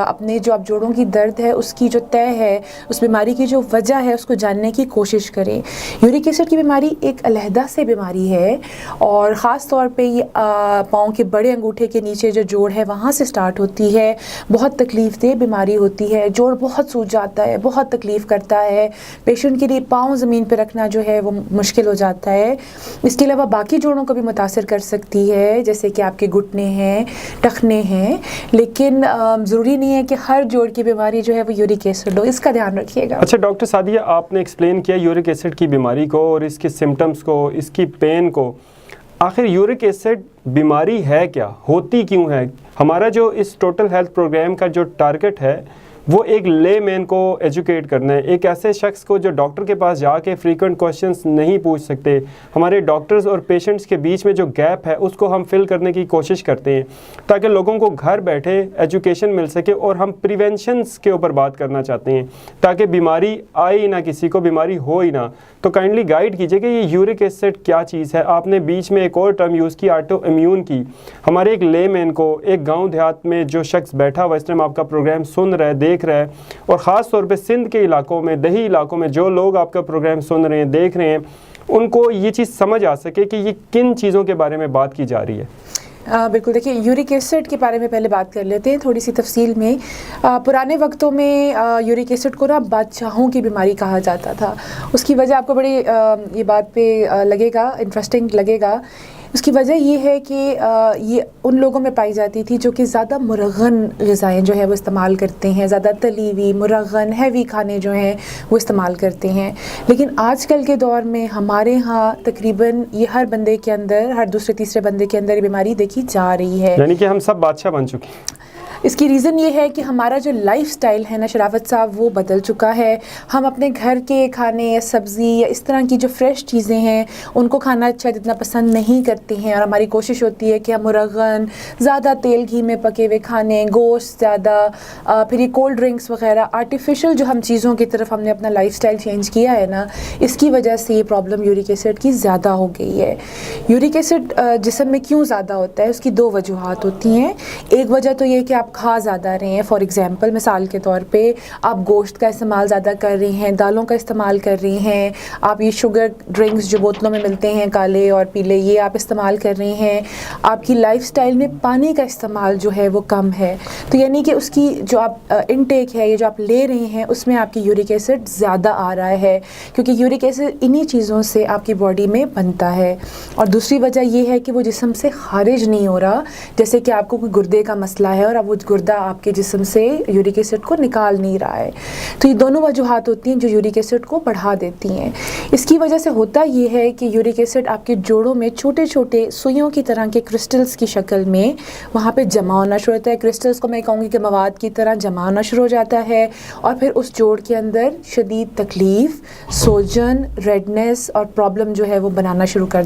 اپنے جو آپ جوڑوں کی درد ہے اس کی جو طے ہے، اس بیماری کی جو وجہ ہے اس کو جاننے کی کوشش کریں۔ یورک ایسڈ کی بیماری ایک علیحدہ سے بیماری ہے اور خاص طور پہ یہ پاؤں کے بڑے انگوٹھے کے نیچے جو جوڑ ہے وہاں سے سٹارٹ ہوتی ہے۔ بہت تکلیف دہ بیماری ہوتی ہے، جوڑ بہت سوج جاتا ہے، بہت تکلیف کرتا ہے، پیشنٹ کے لیے پاؤں زمین پہ رکھنا جو ہے وہ مشکل ہو جاتا ہے۔ اس کے علاوہ باقی جوڑوں کو بھی متاثر کر سکتی ہے، جیسے کہ آپ کے گھٹنے ہیں، ٹخنے ہیں، لیکن ضروری نہیں ہے کہ ہر جوڑ کی بیماری جو ہے وہ یورک ایسڈ ہو، اس کا دھیان رکھیے گا۔ اچھا ڈاکٹر سعدیہ، آپ نے ایکسپلین کیا یورک ایسڈ کی بیماری کو اور اس کے سمٹمز کو، اس کی پین کو۔ آخر یورک ایسڈ بیماری ہے کیا، ہوتی کیوں ہے؟ ہمارا جو اس ٹوٹل ہیلتھ پروگرام کا جو ٹارگٹ ہے وہ ایک لے مین کو ایجوکیٹ کرنا ہے، ایک ایسے شخص کو جو ڈاکٹر کے پاس جا کے فریکوینٹ کوشچنس نہیں پوچھ سکتے۔ ہمارے ڈاکٹرز اور پیشنٹس کے بیچ میں جو گیپ ہے اس کو ہم فل کرنے کی کوشش کرتے ہیں تاکہ لوگوں کو گھر بیٹھے ایجوکیشن مل سکے، اور ہم پریونشنس کے اوپر بات کرنا چاہتے ہیں تاکہ بیماری آئے ہی نہ، کسی کو بیماری ہو ہی نہ۔ تو کائنڈلی گائیڈ کیجیے کہ یہ یورک ایسڈ کیا چیز ہے۔ آپ نے بیچ میں ایک اور ٹرم یوز کی، آٹو امیون کی۔ ہمارے ایک لے مین کو، ایک گاؤں دیہات میں جو شخص بیٹھا ہوا اس ٹائم آپ کا پروگرام سن رہا ہے، دیکھ رہا ہے، اور خاص طور پہ سندھ کے علاقوں میں، دیہی علاقوں میں جو لوگ آپ کا پروگرام سن رہے ہیں، دیکھ رہے ہیں، ان کو یہ چیز سمجھ آ سکے کہ یہ کن چیزوں کے بارے میں بات کی جا رہی ہے۔ بالکل، دیکھیے یورک ایسڈ کے بارے میں پہلے بات کر لیتے ہیں تھوڑی سی تفصیل میں۔ پرانے وقتوں میں یورک ایسڈ کو بادشاہوں کی بیماری کہا جاتا تھا۔ اس کی وجہ آپ کو بڑی یہ بات پہ لگے گا، انٹرسٹنگ لگے گا۔ اس کی وجہ یہ ہے کہ یہ ان لوگوں میں پائی جاتی تھی جو کہ زیادہ مرغن غذائیں جو ہے وہ استعمال کرتے ہیں، زیادہ تلی ہوئی مرغن ہیوی کھانے جو ہیں وہ استعمال کرتے ہیں۔ لیکن آج کل کے دور میں ہمارے ہاں تقریباً یہ ہر بندے کے اندر، ہر دوسرے تیسرے بندے کے اندر یہ بیماری دیکھی جا رہی ہے، یعنی کہ ہم سب بادشاہ بن چکے ہیں۔ اس کی ریزن یہ ہے کہ ہمارا جو لائف سٹائل ہے نا شرافت صاحب، وہ بدل چکا ہے۔ ہم اپنے گھر کے کھانے یا سبزی یا اس طرح کی جو فریش چیزیں ہیں ان کو کھانا اچھا جتنا پسند نہیں کرتے ہیں، اور ہماری کوشش ہوتی ہے کہ ہم مرغن، زیادہ تیل گھی میں پکے ہوئے کھانے، گوشت زیادہ، پھر یہ کولڈ ڈرنکس وغیرہ، آرٹیفیشل جو ہم چیزوں کی طرف ہم نے اپنا لائف سٹائل چینج کیا ہے نا، اس کی وجہ سے یہ پرابلم یورک ایسڈ کی زیادہ ہو گئی ہے۔ یورک ایسڈ جسم میں کیوں زیادہ ہوتا ہے، اس کی دو وجوہات ہوتی ہیں۔ ایک وجہ تو یہ کہ آپ کھا زیادہ رہے ہیں، فار ایگزامپل مثال کے طور پہ آپ گوشت کا استعمال زیادہ کر رہے ہیں، دالوں کا استعمال کر رہے ہیں، آپ یہ شوگر ڈرنکس جو بوتلوں میں ملتے ہیں کالے اور پیلے، یہ آپ استعمال کر رہے ہیں۔ آپ کی لائف سٹائل میں پانی کا استعمال جو ہے وہ کم ہے، تو یعنی کہ اس کی جو آپ انٹیک ہے، یہ جو آپ لے رہے ہیں، اس میں آپ کی یورک ایسڈ زیادہ آ رہا ہے، کیونکہ یورک ایسڈ انہی چیزوں سے آپ کی باڈی میں بنتا ہے۔ اور دوسری وجہ یہ ہے کہ وہ جسم سے خارج نہیں ہو رہا، جیسے کہ آپ کو کوئی گردے کا مسئلہ ہے اور اب وہ گردہ آپ کے جسم سے یورک ایسڈ کو نکال نہیں رہا ہے۔ تو یہ دونوں وجوہات ہوتی ہیں جو یورک ایسڈ کو بڑھا دیتی ہیں۔ اس کی وجہ سے ہوتا یہ ہے کہ یورک ایسڈ آپ کے جوڑوں میں چھوٹے چھوٹے سوئیوں کی طرح کے کرسٹلز کی شکل میں وہاں پہ جمع ہونا شروع ہوتا ہے۔ کرسٹلز کو میں کہوں گی کہ مواد کی طرح جمع ہونا شروع ہو جاتا ہے، اور پھر اس جوڑ کے اندر شدید تکلیف، سوجن، ریڈنس اور پرابلم جو ہے وہ بنانا شروع کر دیتا ہے۔